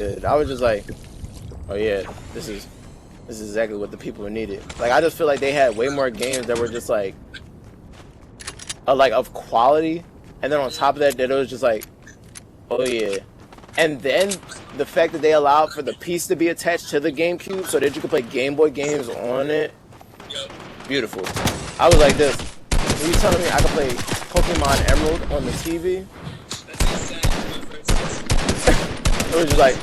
good. I was just like, oh yeah, this is exactly what the people needed. Like I just feel like they had way more games that were just like of quality, and then on top of that, that it was just like, oh yeah. And then the fact that they allowed for the piece to be attached to the GameCube so that you could play Game Boy games on it, beautiful. I was like this. Are you telling me I could play Pokemon Emerald on the TV? It was just like,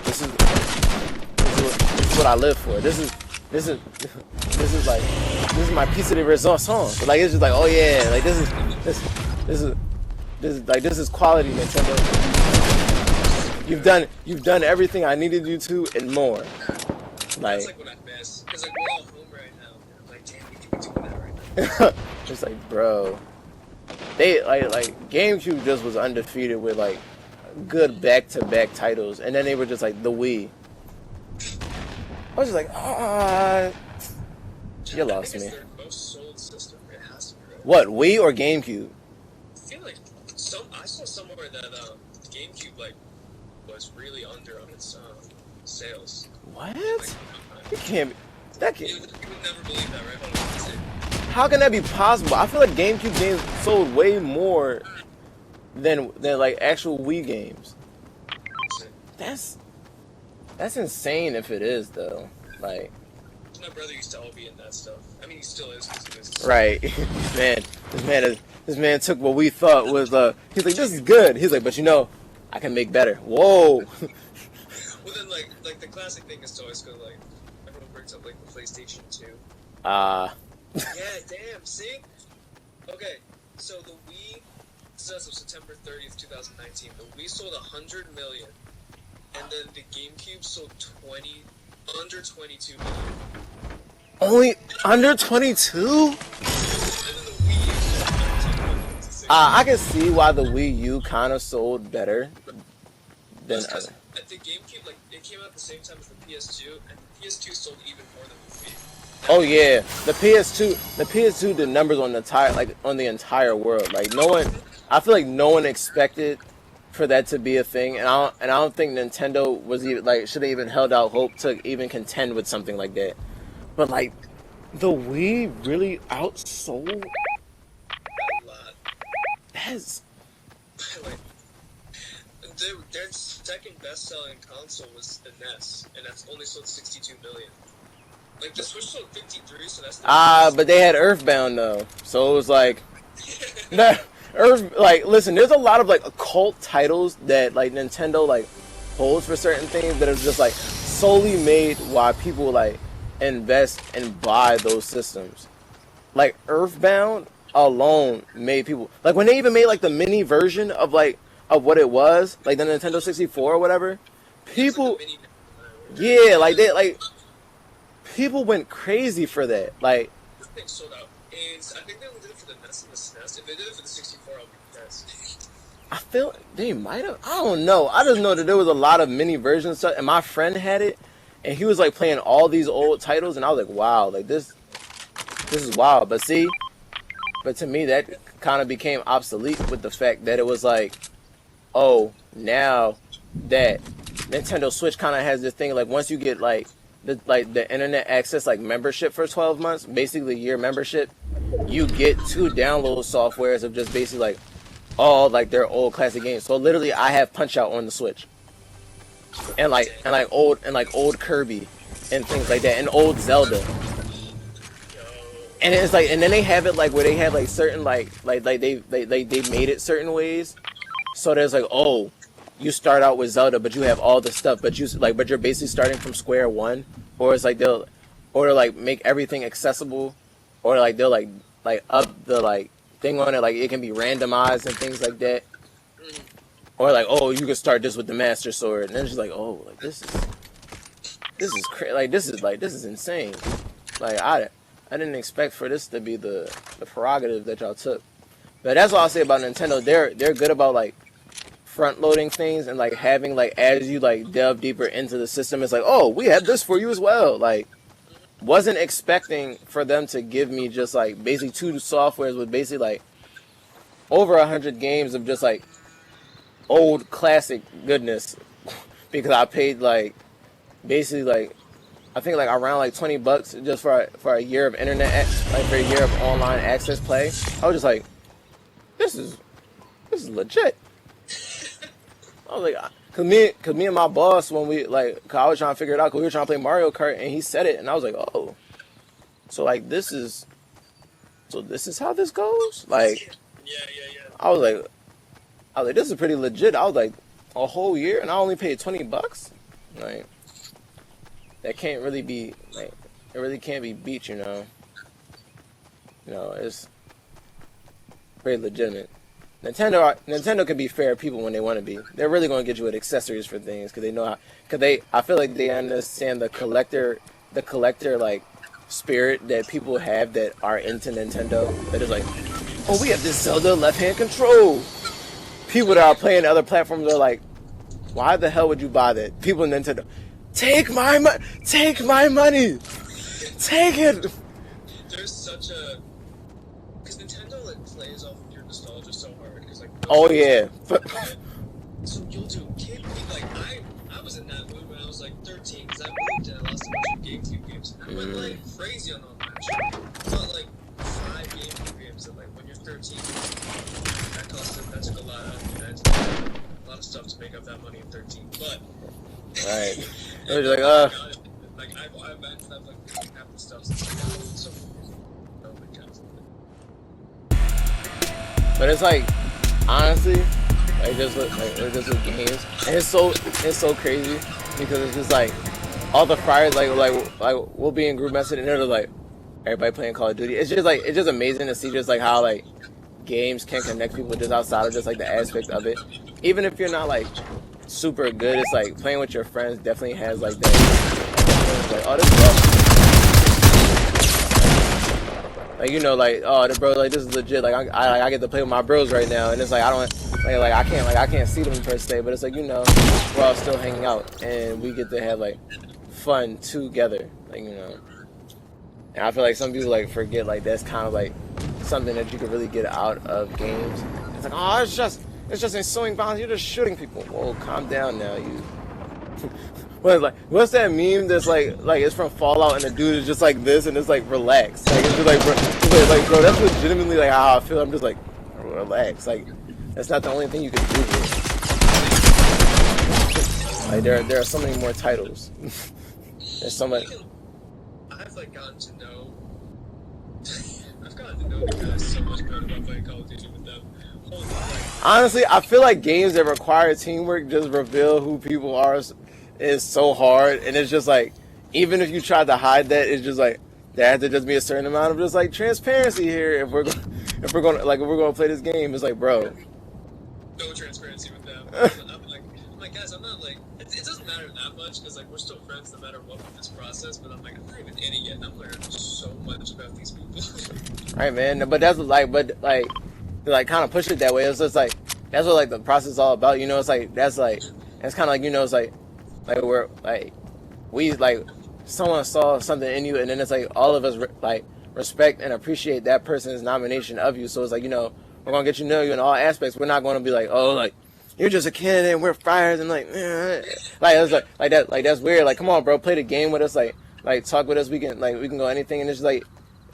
this is what I live for. This is my piece of the resistance. Like it's just like, oh yeah, like this is quality, Nintendo. You've done everything I needed you to and more. Like, that's like what I miss. Cause like we're all home right now. And I'm like, damn, we could be doing that right now. it's like, bro, they like GameCube just was undefeated with like good back-to-back titles, and then they were just like the Wii. I was just like, you lost me. Their most sold system. It has to be, right? What, Wii or GameCube? I feel like I saw somewhere that GameCube like was really under on its sales. What? Like, You can't. That can't. you would never believe that, right? Hold on, let's see. How can that be possible? I feel like GameCube games sold way more than like actual Wii games. That's insane if it is though. Like, My brother used to all be in that stuff. I mean, he still is. right, man. This man took what we thought was he's like, this is good. He's like, but you know, I can make better. Whoa. Well, then like the classic thing is to always go like everyone brings up like the PlayStation 2. Yeah, damn. See. Okay, so the Wii. This is as of September 30th, 2019. The Wii sold 100 million, and then the GameCube sold under 22 million. Only under 22? And then the Wii U sold 13 million. I can see why the Wii U kind of sold better than Because at the GameCube, like it came out at the same time as the PS2, and the PS2 sold even more than the Wii. Oh yeah, the PS2 did numbers on the entire world. Like no one, I feel like no one expected for that to be a thing, and I don't think Nintendo was even like should have even held out hope to even contend with something like that. But like, the Wii really outsold. A lot. That's Like, their second best-selling console was the NES, and that's only sold 62 million. Like the Switch sold 53, so that's the but they had Earthbound though, so it was like, nah, like listen, there's a lot of like occult titles that like Nintendo like holds for certain things that are just like solely made why people like invest and buy those systems. Like Earthbound alone made people like when they even made like the mini version of like of what it was, like the Nintendo 64 or whatever. People, yeah, like they like people went crazy for that. Like this thing sold out. And I think they only did it for the NES and the SNES. If they did it for the 64, I'll be pissed. I feel they might have. I don't know. I just know that there was a lot of mini versions stuff, and my friend had it, and he was like playing all these old titles, and I was like, wow, like this is wild. But see, but to me that kind of became obsolete with the fact that it was like, oh, now that Nintendo Switch kind of has this thing like once you get like the internet access like membership for 12 months, basically year membership, you get 2 download softwares of just basically like all like their old classic games. So literally I have Punch Out on the Switch. And old Kirby and things like that and old Zelda. And it's like and then they have it like where they have like certain like they made it certain ways. So there's like, oh, you start out with Zelda, but you have all the stuff, but you're basically starting from square one, or it's like they'll like make everything accessible, or like they'll like up the like thing on it, like it can be randomized and things like that, or like, oh, you can start this with the Master Sword, and then it's just like, oh, like this is crazy, like this is insane, like I didn't expect for this to be the prerogative that y'all took, but that's all I'll say about Nintendo. They're good about like front loading things and like having like as you like delve deeper into the system, it's like, oh, we have this for you as well. Like wasn't expecting for them to give me just like basically 2 softwares with basically like over 100 games of just like old classic goodness because I paid like basically like I think like around like $20 just for a year of like for a year of online access play. I was just like, this is legit. I was like, cause me and my boss when we like, cause I was trying to figure it out, cause we were trying to play Mario Kart and he said it and I was like, oh, so like this is how this goes. Like, Yeah. I was like, this is pretty legit. I was like, a whole year and I only paid $20. Like, that can't really be like, it really can't be beat, you know. It's pretty legitimate. Nintendo can be fair people when they want to be. They're really going to get you with accessories for things because they know how. I feel like they understand the collector like spirit that people have that are into Nintendo. That is like, oh, we have this Zelda left-hand control. People that are playing other platforms are like, why the hell would you buy that? People in Nintendo, take my money, take it. There's such a, because Nintendo like plays off of your nostalgia so hard. Because like, oh yeah. So you'll do kid like I was in that mood when I was like 13 because I moved and I lost a bunch of GameCube games. I went like crazy on online shit. I bought like 5 GameCube games that like when you're 13, that took a lot of stuff to make up that money in 13. But right, it was like like I've have like half the stuff since I got it. So but it's like honestly, like just with games, and it's so crazy because it's just like all the friars like we'll be in group message and they're like everybody playing Call of Duty. It's just amazing to see just like how like games can connect people just outside of just like the aspect of it. Even if you're not like super good, it's like playing with your friends definitely has like that. Like, oh, this is awesome. Like, you know, like, oh, the bro, like, this is legit. Like, I get to play with my bros right now, and it's like I don't I can't see them per se, but it's like, you know, we're all still hanging out, and we get to have like fun together, like, you know. And I feel like some people like forget like that's kind of like something that you could really get out of games. It's like, oh, it's just ensuing violence. You're just shooting people. Whoa, calm down now, you. What's that meme that's like it's from Fallout and the dude is just like this and it's like relaxed. Like it's just like bro, that's legitimately like how I feel. I'm just like relax. Like that's not the only thing you can do here. Like there are so many more titles. There's so much. I've gotten to know the guys so much better about playing Call of Duty with them. Honestly, I feel like games that require teamwork just reveal who people are. Is so hard, and it's just like even if you try to hide that, it's just like there has to just be a certain amount of just like transparency here if we're going to play this game. It's like, bro, no transparency with them. I'm like guys, I'm not like it doesn't matter that much because like we're still friends no matter what with this process. But I'm not even in it yet. And I'm learning so much about these people. Right, man. But that's to like kind of push it that way. It's just like that's what like the process is all about. You know, it's like that's kind of like, you know, it's like we're like we like someone saw something in you, and then it's like all of us respect and appreciate that person's nomination of you. So it's like, you know, we're gonna get to know you in all aspects. We're not gonna be like, oh, like you're just a kid and we're friars and like it's like that, like that's weird. Like, come on, bro, play the game with us. Like talk with us. We can go anything. And it's just like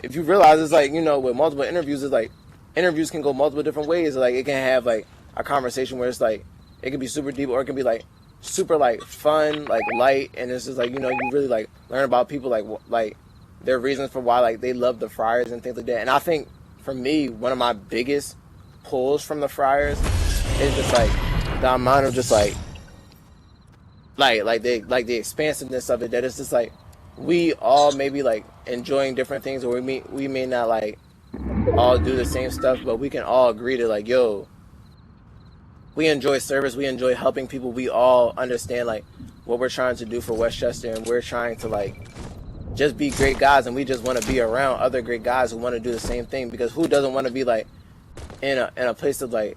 if you realize it's like, you know, with multiple interviews, it's like interviews can go multiple different ways. Like it can have like a conversation where it's like it can be super deep or it can be like super like fun, like light, and it's just like, you know, you really like learn about people like their reasons for why like they love the Friars and things like that. And I think for me, one of my biggest pulls from the Friars is just like the amount of just like the expansiveness of it, that it's just like we all may be like enjoying different things, or we may not like all do the same stuff, but we can all agree to like, yo, we enjoy service, we enjoy helping people, we all understand like what we're trying to do for Westchester, and we're trying to like just be great guys, and we just want to be around other great guys who want to do the same thing, because who doesn't want to be like in a place of like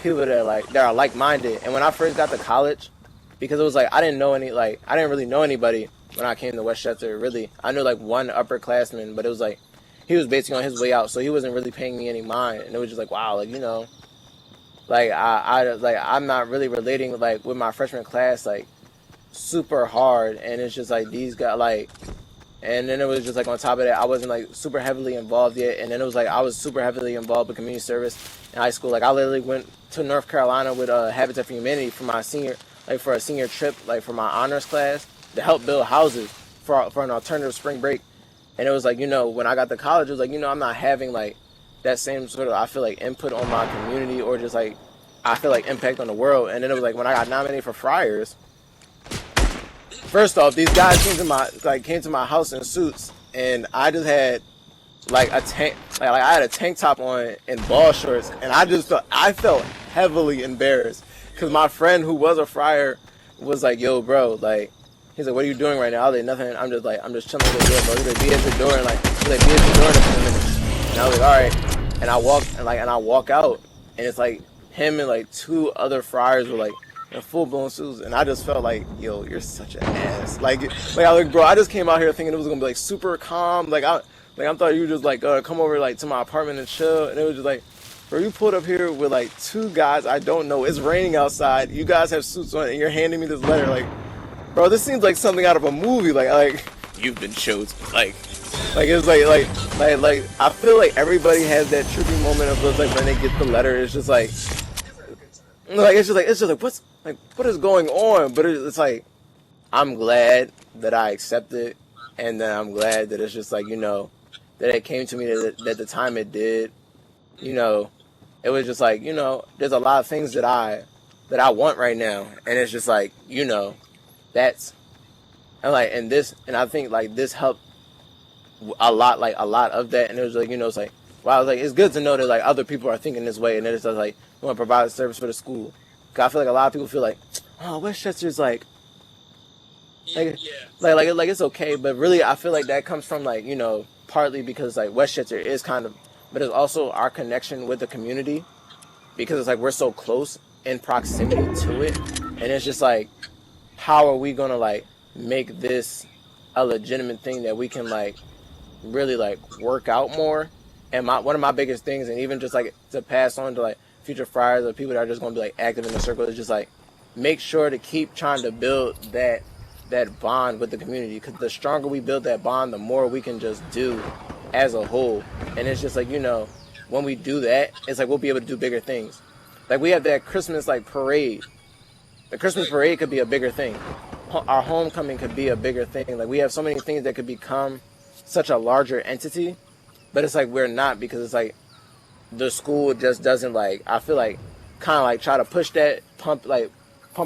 people that are like-minded. And when I first got to college, because it was like I didn't really know anybody when I came to Westchester, really. I knew like one upperclassman, but it was like he was basically on his way out, so he wasn't really paying me any mind, and it was just like, wow, like, you know, like I'm not really relating like with my freshman class like super hard, and it's just like these guys like, and then it was just like on top of that I wasn't like super heavily involved yet, and then it was like I was super heavily involved with community service in high school. Like I literally went to North Carolina with Habitat for Humanity for my senior like for a senior trip like for my honors class to help build houses for an alternative spring break. And it was like, you know, when I got to college, it was like, you know, I'm not having like that same sort of, I feel like, input on my community or just like, I feel like impact on the world. And then it was like when I got nominated for Friars, first off, these guys came to my house in suits, and I just had like a tank, like I had a tank top on and ball shorts, and I felt heavily embarrassed because my friend who was a Friar was like, yo, bro, like, he's like, what are you doing right now? I was like, nothing. I'm just chilling at the door, bro. He's like, be at the door, and like, he's like, be at the door in a few minutes. And I was like, all right. And I walk out, and it's like him and like two other Friars were like in full blown suits, and I just felt like, yo, you're such an ass. Like I was like, bro, I just came out here thinking it was gonna be like super calm. Like I thought you were just like come over like to my apartment and chill, and it was just like, bro, you pulled up here with like two guys I don't know. It's raining outside. You guys have suits on, and you're handing me this letter, like. Bro, this seems like something out of a movie. Like you've been chosen. Like it's like I feel like everybody has that trippy moment of like when they get the letter. It's just like it's just like what is going on? But it's like I'm glad that I accepted, and then I'm glad that it's just like, you know, that it came to me that the time it did. You know, it was just like, you know, there's a lot of things that I want right now, and it's just like, you know. That's and I think like this helped a lot of that, and it was like, you know, it's like, wow, it's like it's good to know that like other people are thinking this way, and then it's just like we want to provide a service for the school. Cause I feel like a lot of people feel like, oh, Westchester's like it's okay, but really I feel like that comes from like, you know, partly because like Westchester is kind of, but it's also our connection with the community, because it's like we're so close in proximity to it, and it's just like, how are we gonna like make this a legitimate thing that we can like really like work out more? And one of my biggest things, and even just like to pass on to like future Friars or people that are just gonna be like active in the circle, is just like make sure to keep trying to build that bond with the community, because the stronger we build that bond, the more we can just do as a whole. And it's just like, you know, when we do that, it's like we'll be able to do bigger things. Like we have that Christmas like parade. The Christmas parade could be a bigger thing. Our homecoming could be a bigger thing. Like we have so many things that could become such a larger entity, but it's like we're not, because it's like the school just doesn't like, I feel like, kind of like try to push that, pump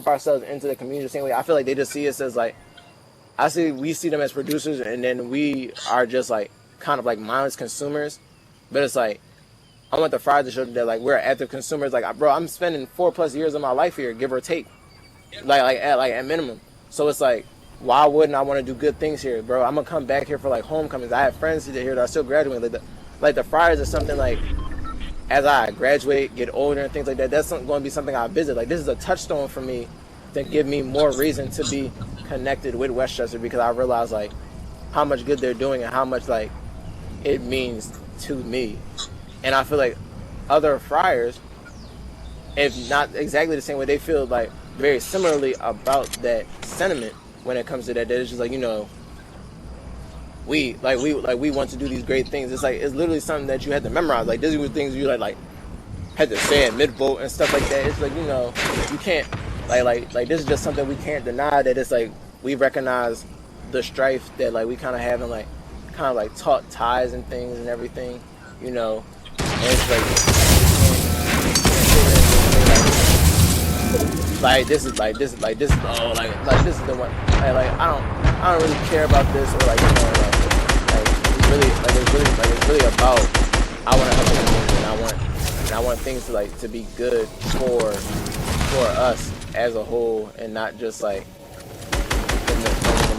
ourselves into the community the same way. I feel like they just see us as like, we see them as producers, and then we are just like kind of like mindless consumers. But it's like, I want the Friars to show that like we're active consumers. Like, bro, I'm spending 4+ years of my life here, give or take. Like at minimum. So it's like, why wouldn't I want to do good things here, bro? I'm gonna come back here for like homecomings. I have friends here that are still graduating. Like the Friars is something like, as I graduate, get older and things like that, that's going to be something I visit. Like this is a touchstone for me to give me more reason to be connected with Westchester, because I realize like how much good they're doing and how much like it means to me. And I feel like other Friars, if not exactly the same way, they feel like very similarly about that sentiment when it comes to that. That it's just like, you know, we want to do these great things. It's like, it's literally something that you had to memorize. Like these were things you like had to say at mid-vote and stuff like that. It's like, you know, you can't like this is just something we can't deny, that it's like we recognize the strife that like we kind of have, and like kind of like taught ties and things and everything, you know. And it's like this is the one. Like I don't really care about this, or like, you know, it's really about, I want to help the community, and I want things to be good for us as a whole, and not just like in the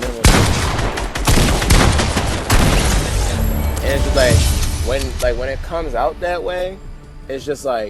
minimal. And it's just like when it comes out that way, it's just like,